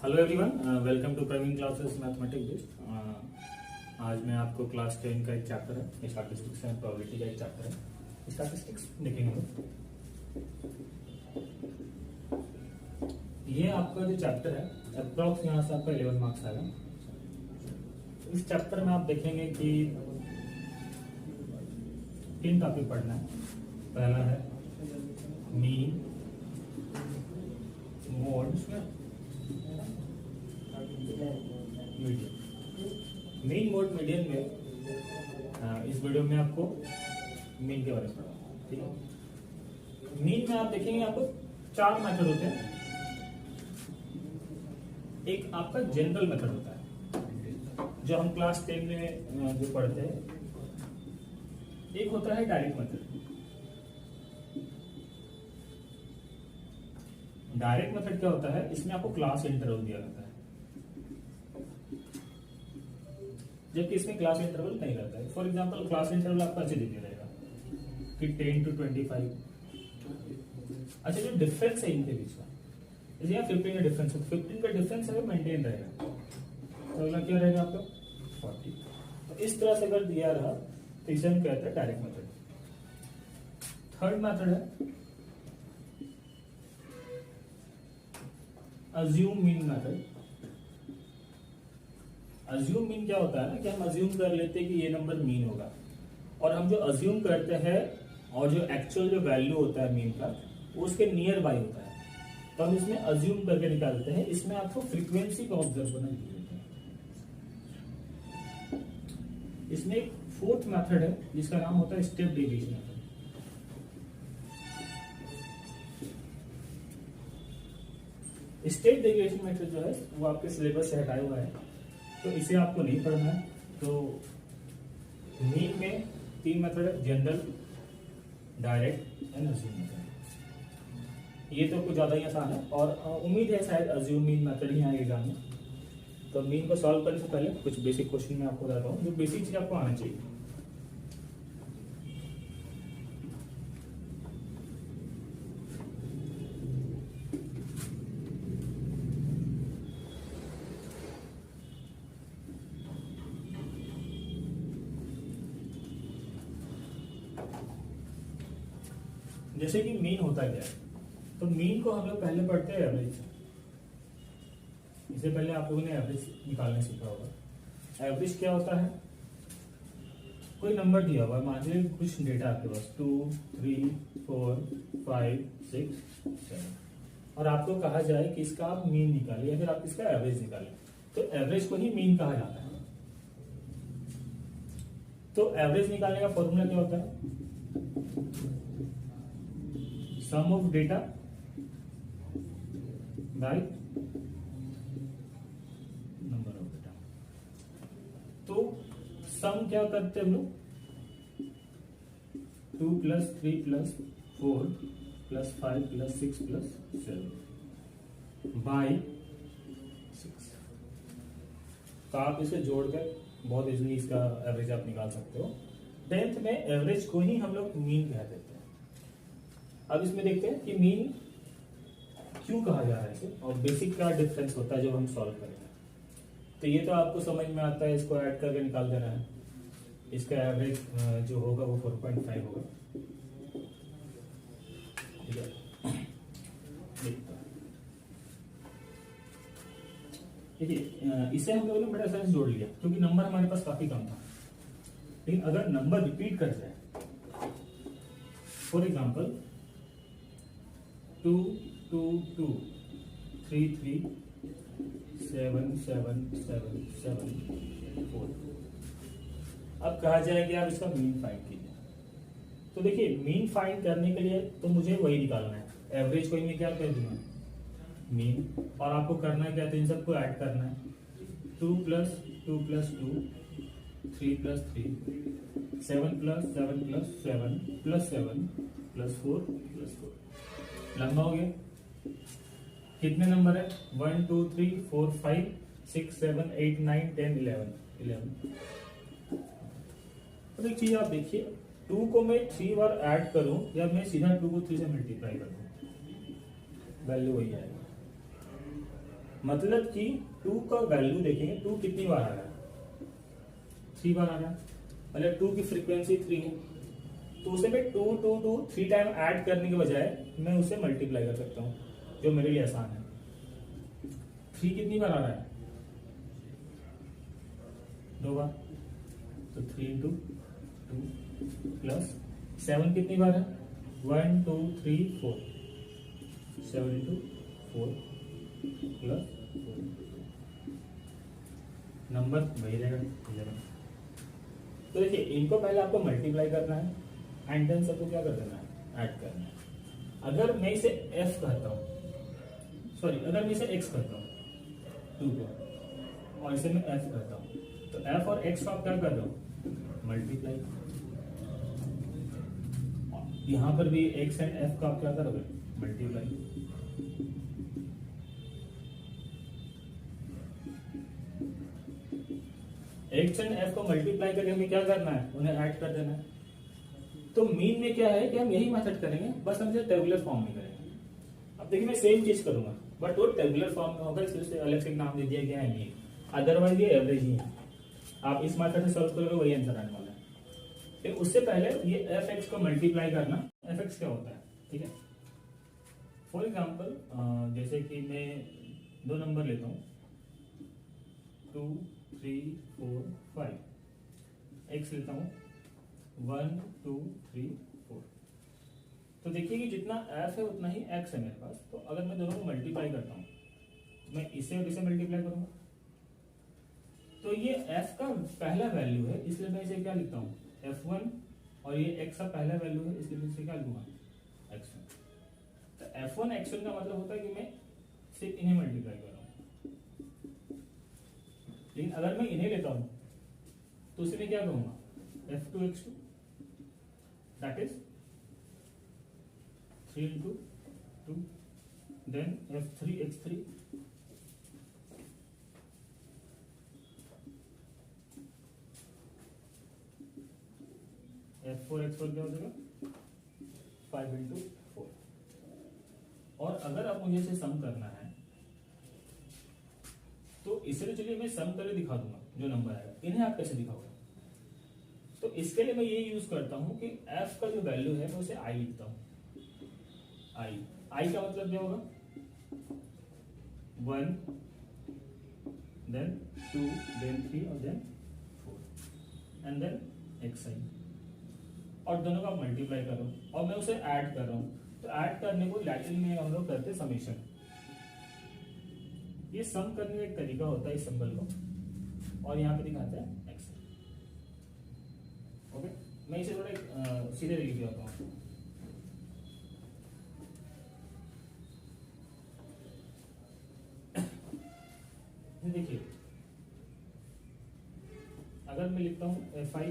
Hello everyone, welcome to Praveen classes mathematics based. आज मैं आपको क्लास 10 का एक चैप्टर है स्टैटिस्टिक्स एंड प्रोबेबिलिटी का एक चैप्टर है स्टैटिस्टिक्स देखेंगे। ये आपका जो चैप्टर है अप्रॉक्स यहाँ से आपका 11 मार्क्स आएगा। इस चैप्टर में आप देखेंगे कि 3 टॉपिक पढ़ना है। पहला है mean, mode, median. Mean, mode, median में इस वीडियो में आपको मीन के बारे में पढ़ा, ठीक है। मीन में आप देखेंगे आपको 4 मेथड होते हैं। एक आपका जनरल मेथड होता है जो हम क्लास 10 में जो पढ़ते हैं। एक होता है डायरेक्ट मेथड। डायरेक्ट मेथड क्या होता है, इसमें आपको क्लास इंटरवल दिया जाता है, जबकि इसमें क्लास इंटरवल नहीं रहता है। फॉर एग्जांपल क्लास इंटरवल आपका ऐसे दिया रहेगा कि 10 to 25। अच्छा, जो डिफरेंस है इनके बीच का, जैसे यहाँ 15 का डिफरेंस है, 15 का डिफरेंस है वो मेंटेन रहेगा, तो अगला क्या रहेगा आपका 40। तो इस तरह से अगर दिया रहा तो इसे हम कहते हैं डायरेक्ट मेथड। थर्ड मेथड है assume mean method. Assume mean क्या होता है ना कि हम अज्यूम कर लेते हैं कि ये नंबर मीन होगा, और हम जो अज्यूम करते हैं और जो एक्चुअल जो वैल्यू होता है मीन का वो उसके नियर बाय होता है, तो हम इसमें अज्यूम करके निकालते हैं। इसमें आपको फ्रीक्वेंसी का ऑब्जर्व करना देते हैं। इसमें एक फोर्थ मेथड है जिसका नाम होता है step deviation method. Step deviation method जो है वो आपके सिलेबस से हटाया हुआ है, तो इसे आपको नहीं पढ़ना है। तो मीन में 3 मेथड है, general, direct and assume method. ये तो कुछ ज्यादा ही आसान है और उम्मीद है शायद अज्यूम मीन मेथड ही आए एग्जाम में। तो मीन को सॉल्व करने से पहले कुछ बेसिक क्वेश्चन मैं आपको बताता हूँ, जो बेसिक चीज आपको आना चाहिए। जैसे कि मीन होता क्या है, तो मीन को हम लोग पहले पढ़ते हैं एवरेज। इससे पहले आप लोगों ने एवरेज निकालने सीखा होगा। एवरेज क्या होता है, कोई नंबर दिया हुआ है, मान लीजिए कुछ डेटा आपके पास 2, 3, 4, 5, 6, 7, और आपको कहा जाए कि इसका आप मीन निकालिए या फिर आप इसका एवरेज निकालें, तो एवरेज को ही मीन कहा जाता है। तो एवरेज निकालने का फॉर्मूला क्या होता है, sum of data by number of data. तो सम क्या करते हैं हम लोग, 2 + 3 + 4 + 5 + 6 + 7 बाय 6। तो आप इसे जोड़कर बहुत इजीली इसका एवरेज आप निकाल सकते हो। 10th में एवरेज को ही हम लोग मीन कह देते हैं। अब इसमें देखते हैं कि मीन क्यों कहा जा रहा है इसे, और बेसिक क्या डिफरेंस होता है जो हम सॉल्व करेंगे। तो ये तो आपको समझ में आता है, इसको ऐड करके निकाल देना है। इसका एवरेज जो होगा वो 4.5 होगा, ठीक है। देखिए इसे हम लोगों ने बड़ा आसानी से जोड़ लिया क्योंकि नंबर हमारे पास काफी कम था। लेकिन अगर नंबर रिपीट कर जाए, फॉर एग्जाम्पल 2, 2, 2, 3, 3, 7, 7, 7, 7, 4। अब कहा जाए कि आप इसका मीन फाइंड कीजिए। तो देखिए मीन फाइंड करने के लिए तो मुझे वही निकालना है, एवरेज को ही मैं क्या कर दूंगा मीन, और आपको करना है क्या, तो इन सबको ऐड करना है। 2 + 2 + 2, 3 + 3, 7 + 7 + 7 + 7 + 4 + 4। लंबा हो गया। कितने नंबर है, 1, 2, 3, 4, 5, 6, 7, 8, 9, 10, 11। तो एक चीज आप देखिए, 2 को मैं 3 बार ऐड करूं या मैं सीधा 2 को 3 से मल्टीप्लाई कर दूं, वैल्यू वही आएगी। मतलब कि 2 का वैल्यू देखेंगे, 2 कितनी बार आ रहा है, 3 बार आ रहा है, मतलब 2 की फ्रीक्वेंसी 3 है, तो उसे मैं 2 2 2 3 टाइम ऐड करने के बजाय मैं उसे मल्टीप्लाई कर सकता हूँ, जो मेरे लिए आसान है। 3 कितनी बार आ रहा है, 2 बार, तो 3 इंटू 2 प्लस 7 कितनी बार है, 1 2 3 4, 7 इंटू 4 प्लस 4, नंबर वही रहेगा 11। तो देखिए इनको पहले आपको मल्टीप्लाई करना है एंड देन सबको क्या कर देना है, ऐड करना है। अगर मैं इसे f कहता हूँ, सॉरी अगर मैं इसे x कहता हूँ 2 को, और इसे मैं f कहता हूँ, तो f और x को आप क्या कर रहे हो, मल्टीप्लाई। यहां पर भी x एंड f का आप क्या करोगे, मल्टीप्लाई। x एंड f को मल्टीप्लाई करके हमें क्या करना है, उन्हें ऐड कर देना है। तो मीन में क्या है कि हम यही मेथड करेंगे, बस हम इसे टेबुलर फॉर्म में करेंगे। अब देखिए मैं सेम चीज करूंगा बट वो टेबुलर फॉर्म में होगा, इसलिए अलग से नाम दे दिया गया है मीन, अदरवाइज ये एवरेज ही है। आप इस मेथड से सॉल्व करोगे वही आंसर आने वाला है। फिर उससे पहले ये एफ एक्स को मल्टीप्लाई करना, एफ एक्स क्या होता है, ठीक है। फॉर एग्जाम्पल जैसे कि मैं 2 नंबर लेता हूँ 2 3 4 5, एक्स लेता हूँ 1 2 3 4। तो देखिए कि जितना एफ है उतना ही एक्स है मेरे पास। तो अगर मैं दोनों को मल्टीप्लाई करता हूँ, मैं इसे और इसे मल्टीप्लाई करूंगा, तो ये f का पहला वैल्यू है, इसलिए मैं इसे क्या लिखता हूँ, f1, और ये x का पहला वैल्यू है, इसलिए इसे क्या लिखूंगा, x1। तो f1 x1 का मतलब होता है कि मैं सिर्फ इन्हें मल्टीप्लाई कर रहा हूँ। लेकिन अगर मैं इन्हें लेता हूँ तो उसे मैं क्या कहूंगा, f2 x2, that is 3 into 2, then f3 x3, f4 x4 क्या हो जाएगा, 5 into 4। और अगर आप मुझे इसे सम करना है तो इसे तो चलिए मैं सम करके दिखा दूंगा जो नंबर आएगा, इन्हें आप कैसे दिखाओगे। तो इसके लिए मैं ये यूज करता हूं कि f का जो वैल्यू है मैं उसे i लिखता हूं। i का मतलब क्या होगा, 1 then 2 then 3 और then 4 and then xi, और दोनों का मल्टीप्लाई कर रहा हूँ और मैं उसे ऐड कर रहा हूँ। तो ऐड करने को लैटिन में हम लोग करते हैं समेशन। ये सम करने का एक तरीका होता है इस सिंबल को, और यहाँ पे दिखाते हैं x। ओके, मैं इसे थोड़ा सीधे लिख देता हूँ। देखिए अगर मैं लिखता हूँ fi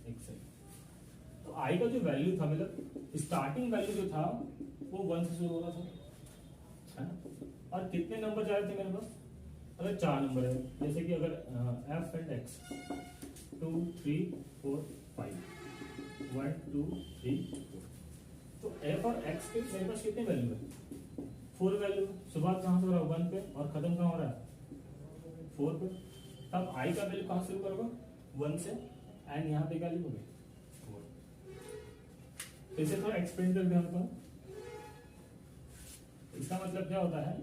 xi, तो i का जो वैल्यू था, मतलब स्टार्टिंग वैल्यू जो था वो 1 से शुरू हो रहा था, है ना। और कितने नंबर जा रहे थे मेरे पास, अगर 4 नंबर है, जैसे कि अगर f एंड x 2 3 4 5 1 2 3 4, तो f और x के मेरे पास कितने वैल्यू है, 4 वैल्यू। शुरुआत कहाँ से हो रहा है, 1 पे, और खत्म कहाँ हो रहा है, 4 पे। तब i का वैल्यू कहाँ से शुरू करोगे, 1 से, एंड यहाँ पे क्या लिखोगे, 4। इसे थोड़ा एक्सप्लेन कर दिया हूँ। इसका मतलब क्या होता है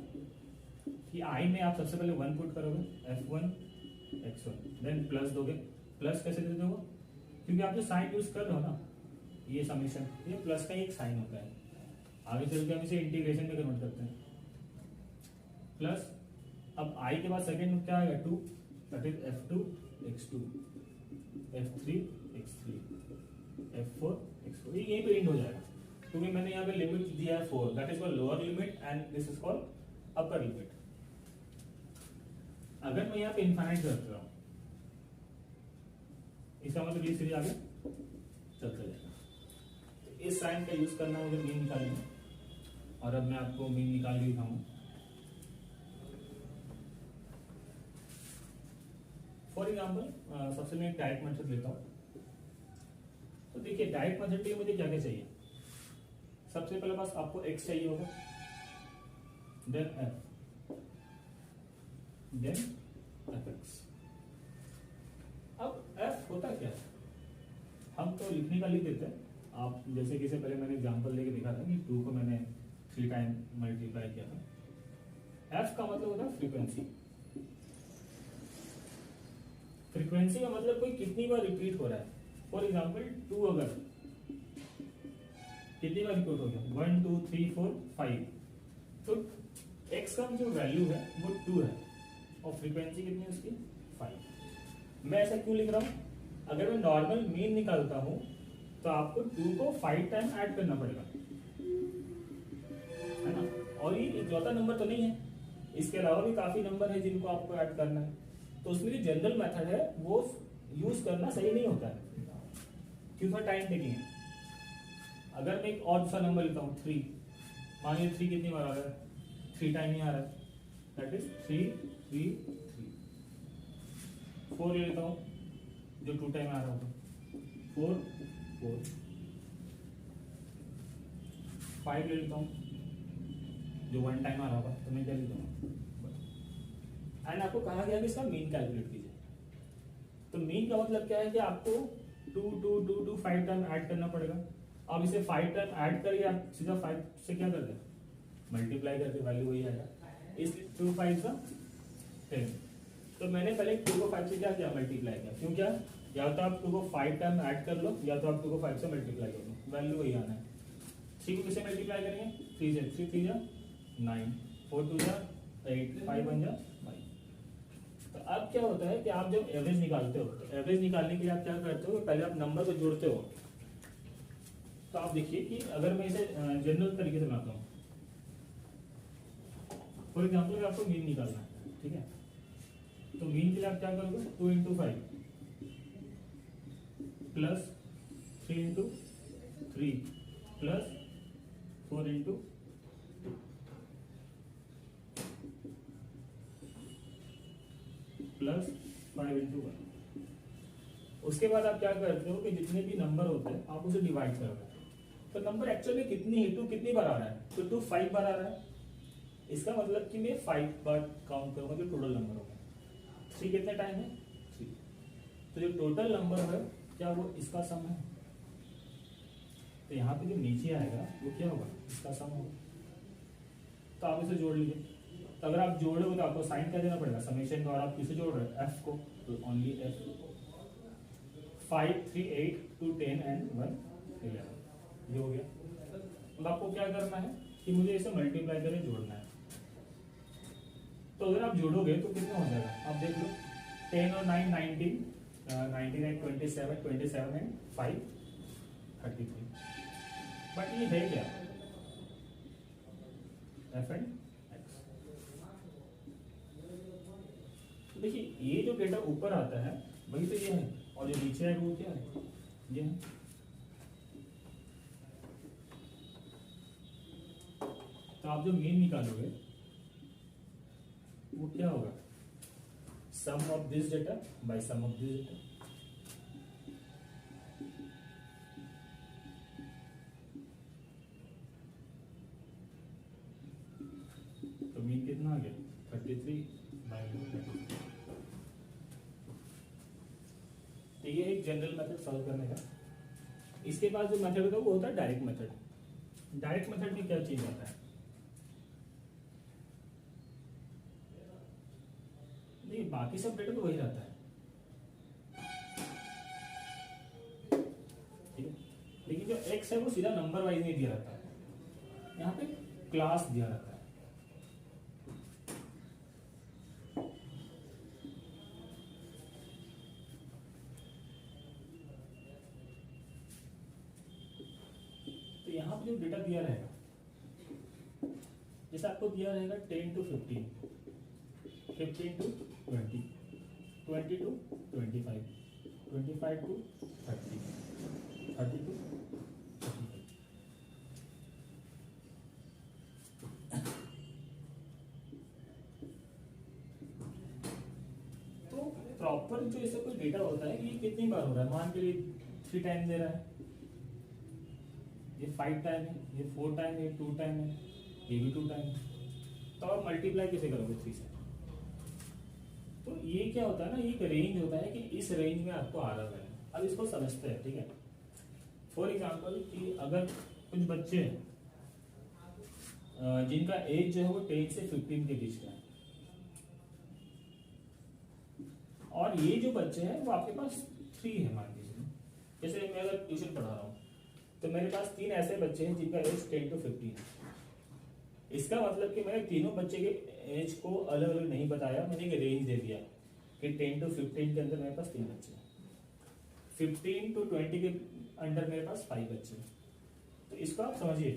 कि i में आप सबसे पहले 1 पुट करोगे, f1 x1, देन प्लस दोगे। प्लस कैसे दे दोगे, क्योंकि आप जो साइन यूज कर रहे हो ना, ये समेशन, ये प्लस का एक साइन होता है। आगे चल के हम इसे इंटीग्रेशन में कन्वर्ट करते हैं। प्लस अब i के बाद सेकेंड क्या आएगा, 2, that is f2 x2, f3 x3, f4 x4। ये यहीं पे एंड हो जाएगा, क्योंकि मैंने यहाँ पे लिमिट दिया है 4, that is called lower limit and this is called upper limit. अगर मैं यहाँ पे इनफाइनाइट कर रहा हूँ, इसका मतलब ये सीरीज आगे चलता जाएगा। तो इस साइन का यूज करना मुझे मीन निकालना है, और अब मैं आपको मीन निकाल के दिखाऊंगा। फॉर एग्जाम्पल सबसे मैं डायरेक्ट मेथड लेता हूँ। तो देखिए डायरेक्ट मेथड के लिए मुझे क्या क्या चाहिए, सबसे पहले पास आपको x चाहिए होगा, then f, then F X. अब एफ होता क्या है, हम तो लिखने का लिख देते हैं। आप जैसे कि से पहले मैंने एग्जांपल लेके दिखा था कि 2 को मैंने 3 टाइम मल्टीप्लाई किया था। एफ का मतलब होता है फ्रीक्वेंसी। फ्रीक्वेंसी का मतलब कोई कितनी बार रिपीट हो रहा है। फॉर एग्जाम्पल 2 अगर कितनी बार रिपीट हो गया, 1 2 3 4 5, तो एक्स का जो वैल्यू है वो 2 है और फ्रीक्वेंसी कितनी है उसकी 5। मैं ऐसा क्यों लिख रहा हूं, अगर मैं नॉर्मल मीन निकालता हूं तो आपको 2 को 5 टाइम ऐड करना पड़ेगा, है ना। और ये इकलौता नंबर तो नहीं है, इसके अलावा भी काफी नंबर है जिनको आपको ऐड करना है। तो उसमें जो जनरल मेथड है वो यूज करना सही नहीं होता है, क्योंकि टाइम टेकिंग है। अगर मैं एक और दूसरा नंबर लेता हूँ 3, मान लीजिए 3 कितनी बार आ रहा है, 3 टाइम ही आ रहा है, दैट इज 3 3 3। 4 ले लेता हूँ जो 2 टाइम आ रहा होगा, 4 4। 5 ले लेता हूँ जो 1 टाइम आ रहा होगा, तो मैं क्या लेता हूँ। एंड आपको कहा गया कि इसका मीन कैलकुलेट कीजिए। तो मीन का मतलब क्या है कि आपको 2 2 2 2 5 टाइम ऐड करना पड़ेगा। अब इसे 5 टाइम ऐड करिए, आप सीधा 5 से क्या कर दें, मल्टीप्लाई करके वैल्यू वही आएगा। इसलिए 2 5 का 10। तो मैंने पहले 2 को 5 से क्या किया, मल्टीप्लाई किया। क्यों क्या, या तो आप 2 को 5 टाइम ऐड कर लो या तो आप 2 को 5 से मल्टीप्लाई कर लो, वैल्यू वही आना है। 3 को किससे मल्टीप्लाई करेंगे, 3 से, 3 3 जा 9, 4 2 जा 8, 5 1 जा 5। तो अब क्या होता है कि आप जब एवरेज निकालते हो, तो एवरेज निकालने के लिए आप क्या करते हो, पहले आप नंबर को जोड़ते हो। तो आप देखिए कि अगर मैं इसे जनरल तरीके से बनाता हूँ, फॉर एग्जाम्पल आपको मीन निकालना है, ठीक है। तो मीन के लिए आप क्या करोगे, 2 into 5 plus 3 into 3 plus 4 into plus 5 into 1। उसके बाद आप क्या करते हो कि जितने भी नंबर होते हैं आप उसे डिवाइड करोगे। तो नंबर एक्चुअली में कितनी, 2 कितनी बार आ रहा है, तो 2 5 बार आ रहा है। इसका मतलब कि मैं 5 बार काउंट करूंगा जो टोटल नंबर होगा। 3 कितने टाइम है, 3। तो जो टोटल नंबर है क्या वो इसका सम है। तो यहाँ पे जो नीचे आएगा वो क्या होगा, इसका सम होगा। तो आप इसे जोड़ लीजिए। तो अगर आप जोड़ोगे तो आपको साइन क्या देना पड़ेगा, समेशन द्वारा। आप किसे जोड़ रहे हैं, एफ को, तो ओनली एफ। 5 3 8 2 10 एंड 1 11, ये हो गया। अब आपको क्या करना है कि मुझे इसे मल्टीप्लाई करके जोड़ना है। तो अगर आप जोड़ोगे तो कितना हो जाएगा, आप देख लो, 10 और 9 19, 19 एंड 27, 27 एंड 5 33। बट ये है क्या, एफ एंड एक्स। तो देखिए ये जो डेटा ऊपर आता है वही तो ये है, और जो नीचे है वो क्या है, ये है। तो आप जो मीन निकालोगे वो क्या होगा, sum of this data by sum of this data. तो मीन कितना आ गया, 33 बाय 33। तो ये एक जनरल मेथड सॉल्व करने का। इसके बाद जो मेथड होगा वो होता है डायरेक्ट मेथड। डायरेक्ट मेथड में क्या चीज आता है, नहीं बाकी सब डेटा तो वही रहता है, ठीक है। लेकिन जो एक्स है वो सीधा नंबर वाइज नहीं दिया रहता है, यहाँ पे क्लास दिया रहता है। तो यहाँ पे जो डेटा दिया रहेगा, जैसे आपको दिया रहेगा 10 to 15, 15 to 20, 20 to 25, 25 to 30, 30 to 35। तो प्रॉपर जो ऐसा कोई डेटा होता है कि ये कितनी बार हो रहा है, मान के लिए 3 टाइम दे रहा है, ये 5 टाइम है, ये 4 टाइम है, 2 टाइम है, ये भी 2 टाइम है। तो आप मल्टीप्लाई कैसे करोगे 3 से, क्या होता है ना, ये एक रेंज होता है कि इस रेंज में आपको आ रहा है। अब इसको समझते हैं, ठीक है। फॉर एग्जाम्पल कि अगर कुछ बच्चे हैं जिनका एज जो है वो 10 से 15 के बीच का है, और ये जो बच्चे हैं वो आपके पास 3 है मान लीजिए। जैसे मैं अगर ट्यूशन पढ़ा रहा हूँ तो मेरे पास 3 ऐसे बच्चे हैं जिनका एज 10 to 15 है। इसका मतलब कि मैंने तीनों बच्चे के एज को अलग अलग नहीं बताया, मैंने एक रेंज दे दिया कि 10 to 15 के अंदर मेरे पास 3 बच्चे हैं, 15 to 20 के अंडर मेरे पास 5 बच्चे हैं। तो इसको आप समझिए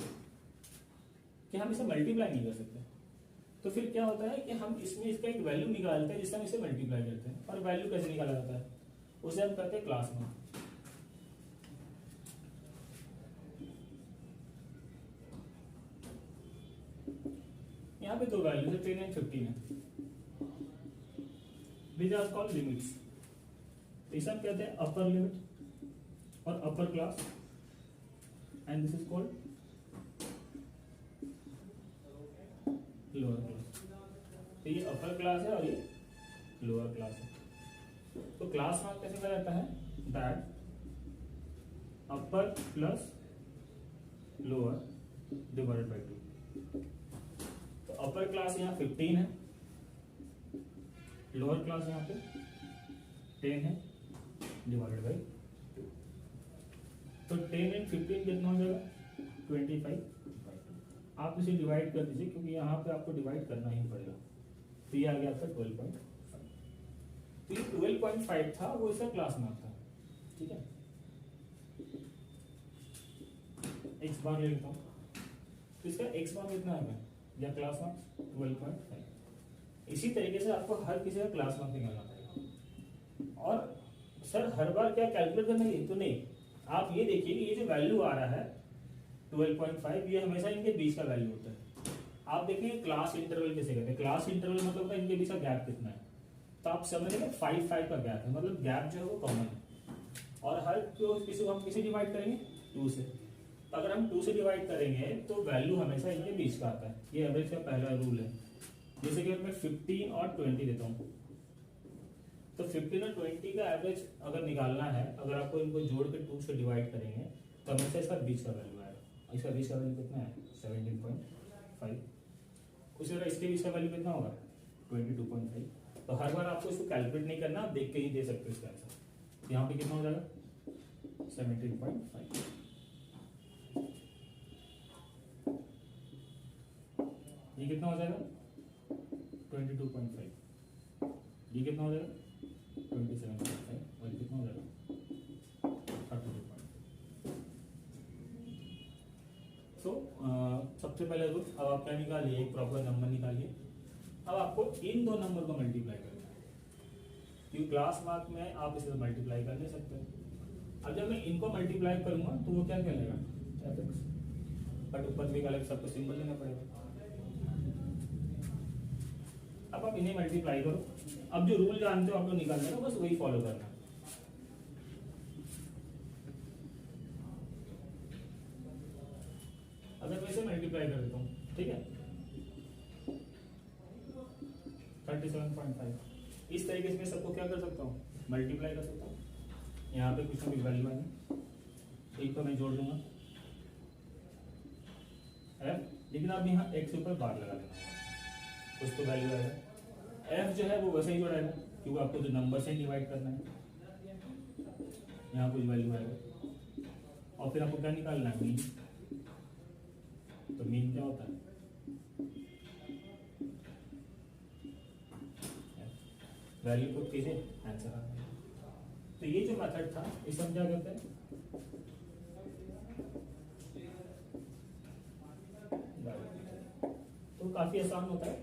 कि हम इसे मल्टीप्लाई नहीं कर सकते। तो फिर क्या होता है कि हम इसमें इसका एक वैल्यू निकालते हैं जिससे हम इसे मल्टीप्लाई करते हैं। और वैल्यू कैसे निकाला जाता है, उसे हम करते हैं क्लास में। यहाँ पे 2 वैल्यू है, 10 एंड 15 है। These are called limits। इसे हम कहते हैं अपर लिमिट और upper class, and this is called lower class. तो ये अपर क्लास है और ये लोअर क्लास है। तो क्लास मार्क कैसे कहा जाता है, that upper plus lower divided by 2। तो अपर क्लास यहाँ 15 है, लोअर क्लास यहाँ पे 10 है डिवाइडेड बाई 2। तो 10 एंड 15 कितना हो जाएगा, 25। आप इसे डिवाइड कर दीजिए क्योंकि यहाँ पे आपको डिवाइड करना ही पड़ेगा। तो ये आ गया आपका 12.5। तो ये 12.5 था, वो इसका क्लास मार्क था, ठीक है। एक्स बार ले लेता हूँ, तो इसका एक्स बार कितना आ गया या क्लास मार्क 12.5। इसी तरीके से आपको हर किसी का क्लास मार्क निकालना पड़ेगा। और सर हर बार क्या कैलकुलेट करना है, तो नहीं, आप ये देखिए कि ये जो वैल्यू आ रहा है 12.5, ये हमेशा इनके बीच का वैल्यू होता है। आप देखेंगे क्लास इंटरवल कैसे कहते हैं, क्लास इंटरवल मतलब होता है इनके बीच का गैप कितना है। तो आप समझेंगे 5 का गैप है, मतलब गैप जो है वो कॉमन है। और हर किसी को हम किसी डिवाइड करेंगे 2 से। तो अगर हम 2 से डिवाइड करेंगे तो वैल्यू हमेशा इनके बीच का आता है। ये एवरेज का पहला रूल है। जैसे कि मैं 15 और 20 देता हूँ, तो 15 और 20 का एवरेज अगर निकालना है, अगर आपको इनको जोड़ के 2 से डिवाइड करेंगे तो हमेशा इसका बीच का वैल्यू आएगा। इसका बीच का वैल्यू कितना है, 17.5। उसी तरह इसके बीच का वैल्यू कितना होगा, 22.5। तो हर बार आपको इसको कैलकुलेट नहीं करना, आप देख के ही दे सकते हो इसका आंसर। यहाँ पे कितना हो जाएगा, 17.5। ये कितना हो जाएगा 22.5। ये कितना हो जाएगा 27.5। और ये कितना हो जाएगा 32.5। तो सबसे पहले रूल, अब आप क्या निकालिए, एक प्रॉपर नंबर निकालिए। अब आपको इन 2 नंबर को मल्टीप्लाई करना है, क्योंकि क्लास मार्क में आप इसे मल्टीप्लाई कर नहीं सकते। अब जब मैं इनको मल्टीप्लाई करूंगा तो वो क्या कहलेगा, fx, बट ऊपर भी अलग सबको सिंबल लेना पड़ेगा। अब आप इन्हें मल्टीप्लाई करो। अब जो रूल जानते हो आप लोग निकालने का, बस वही फॉलो करना। अगर मैं इसे मल्टीप्लाई कर देता हूँ, ठीक है, 37.5। इस तरीके से मैं सबको क्या कर सकता हूँ, मल्टीप्लाई कर सकता हूँ। यहाँ पे कुछ ना कुछ वैल्यू आएगी, एक तो मैं जोड़ दूंगा f, लेकिन अब यहाँ x के ऊपर बार लगा देना होगा, कुछ तो वैल्यू आएगा। f जो है वो वैसे ही जोड़ेगा क्योंकि आपको जो नंबर से डिवाइड करना है। यहाँ कुछ वैल्यू आएगा और फिर आपको क्या निकालना है, मीन। तो मीन क्या होता है, वैल्यू पुट कीजिए, आंसर आ गया। तो ये जो मेथड था इसे हम क्या करते हैं, तो काफी आसान होता है।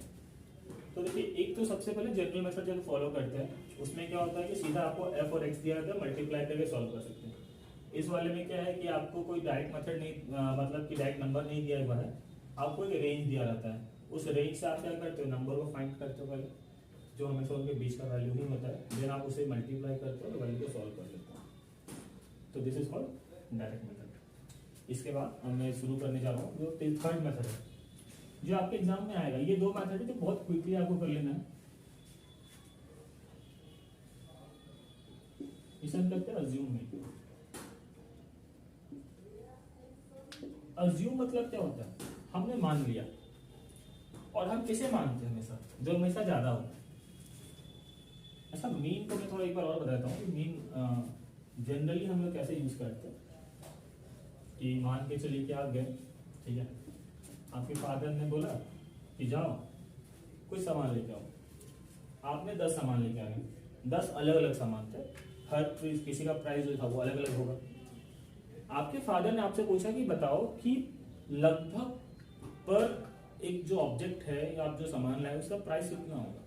तो देखिए, एक तो सबसे पहले जनरल मेथड जब फॉलो करते हैं उसमें क्या होता है कि सीधा आपको f और x दिया रहता है, मल्टीप्लाई करके सॉल्व कर सकते हैं। इस वाले में क्या है कि आपको कोई डायरेक्ट मेथड नहीं, मतलब कि डायरेक्ट नंबर नहीं दिया हुआ है, आपको एक रेंज दिया रहता है। उस रेंज से आप क्या करते हो, नंबर को फाइंड करते हो पहले, जो हमेशा उनके बीच का वैल्यू ही होता है, देन आप उसे मल्टीप्लाई करते हो और वैल्यू को सॉल्व कर लेते हो। तो this is called direct method. इसके बाद मैं शुरू करने जा रहा हूँ जो थर्ड मेथड है, जो आपके एग्जाम में आएगा। ये 2 मेथड है जो बहुत क्विकली आपको कर लेना है। क्वेश्चन करते हैं अज्यूम मीन। अज्यूम मतलब क्या होता है, हमने मान लिया, और हम किसे मानते हैं हमेशा, जो हमेशा ज्यादा होता है। ऐसा मीन को मैं थोड़ा एक बार और बताता हूँ कि मीन जनरली हम लोग कैसे यूज करते हैं कि मान के चलिए कि आप गए, ठीक है, आपके फादर ने बोला कि जाओ कुछ सामान लेके आओ, आपने 10 सामान लेके आ गए, 10 अलग अलग सामान थे, हर किसी का प्राइस जो था वो अलग अलग होगा। आपके फादर ने आपसे पूछा कि बताओ कि लगभग पर एक जो ऑब्जेक्ट है या आप जो सामान लाए उसका प्राइस कितना होगा।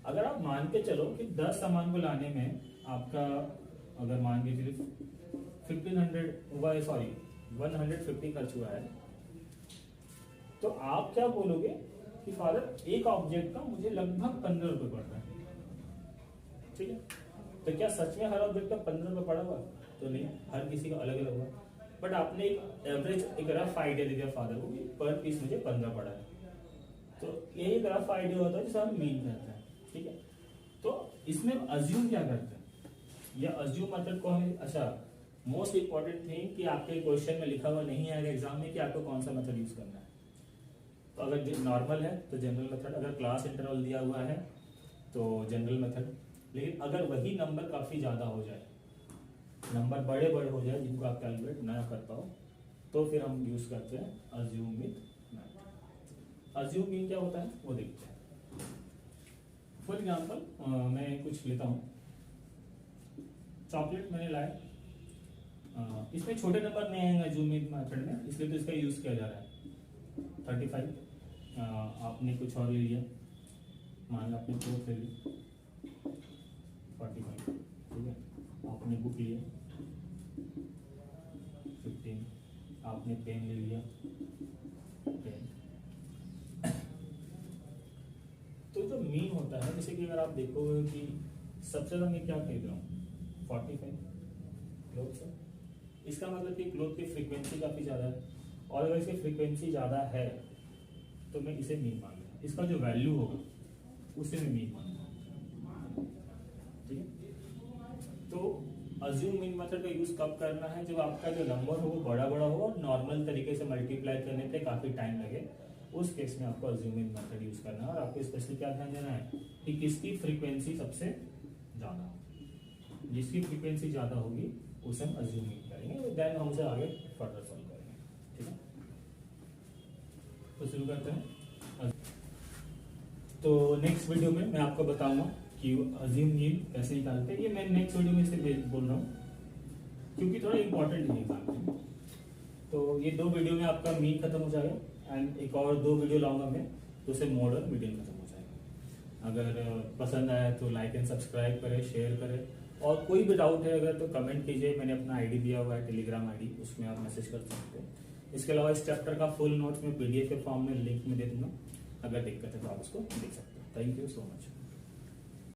अगर आप मान के चलो कि 10 सामान को लाने में आपका, अगर मान के चलिए 150 खर्च हुआ है, तो आप क्या बोलोगे कि फादर एक ऑब्जेक्ट का मुझे लगभग 15 रुपए पड़ रहा है, ठीक है। तो क्या सच में हर ऑब्जेक्ट का 15 रुपए पड़ा हुआ? तो नहीं, हर किसी का अलग अलग हुआ, बट आपने एक एवरेज एक रफ आइडिया दे दिया फादर को कि पर पीस मुझे 15 पड़ा है। तो यही एक रफ आइडिया होता है जिसे हम मीन कहते हैं, ठीक है। तो इसमें अज्यूम क्या करते हैं, या अज्यूम मेथड को हम, अच्छा मोस्ट इंपॉर्टेंट थिंग कि आपके क्वेश्चन में लिखा हुआ नहीं आएगा एग्जाम में कि आपको कौन सा मेथड यूज करना है। तो अगर नॉर्मल है तो जनरल मेथड, अगर क्लास इंटरवल दिया हुआ है तो जनरल मेथड, लेकिन अगर वही नंबर काफी ज्यादा हो जाए, नंबर बड़े बड़े हो जाए जिनको आप कैलकुलेट ना कर पाओ, तो फिर हम यूज करते हैं अज्यूम मीन। अज्यूम मीन क्या होता है वो देखते हैं। फॉर एग्जाम्पल मैं कुछ लेता हूँ, चॉकलेट मैंने लाया, इसमें छोटे नंबर नहीं आएंगे अज्यूम मीन मेथड में, इसलिए तो इसका यूज किया जा रहा है। 35 आपने कुछ और ले लिया, मान लो आपने कोट ले ली 45, ठीक है, आपने बुक लिया 15, आपने पेन ले लिया 10। तो जो मीन होता है, जैसे कि अगर आप देखोगे कि सबसे ज्यादा मैं क्या खरीद रहा हूँ 45 क्लोथ है, इसका मतलब कि क्लोथ की फ्रीक्वेंसी काफी ज्यादा है, और अगर इसकी फ्रीक्वेंसी ज्यादा है तो मैं इसे मीन मान लूंगा, इसका जो वैल्यू होगा उसे मैं मीन मानूंगा, ठीक है। तो अज्यूम मीन मेथड का यूज कब करना है, जब आपका जो नंबर हो वो बड़ा बड़ा हो और नॉर्मल तरीके से मल्टीप्लाई करने पे काफी टाइम लगे, उस केस में आपको अज्यूम मीन मेथड यूज करना है। और आपको स्पेशली क्या ध्यान देना है कि किसकी फ्रीक्वेंसी सबसे ज्यादा हो, जिसकी फ्रीक्वेंसी ज्यादा होगी उसे हम अज्यूम मीन करेंगे, देन हम उसे आगे फर्दर सॉल्व करेंगे, ठीक है। तो शुरू करते हैं। तो नेक्स्ट वीडियो में मैं आपको बताऊंगा कि अज्यूम मीन कैसे निकालते हैं। ये मैं नेक्स्ट वीडियो में से बोल रहा हूँ क्योंकि थोड़ा इंपॉर्टेंट है निकालना। तो ये 2 वीडियो में आपका मीन खत्म हो जाएगा, एंड एक और 2 वीडियो लाऊंगा मैं, तो उसे मोड और मीडियन खत्म हो जाएगा। अगर पसंद आया तो लाइक एंड सब्सक्राइब करें, शेयर करें, और कोई भी डाउट है अगर तो कमेंट कीजिए। मैंने अपना आईडी दिया हुआ है, टेलीग्राम आईडी, उसमें आप मैसेज कर सकते हैं। इसके अलावा इस चैप्टर का फुल नोट्स में PDF के फॉर्म में लिंक में दे दूंगा, अगर दिक्कत है तो आप उसको देख सकते हैं। Thank you so much.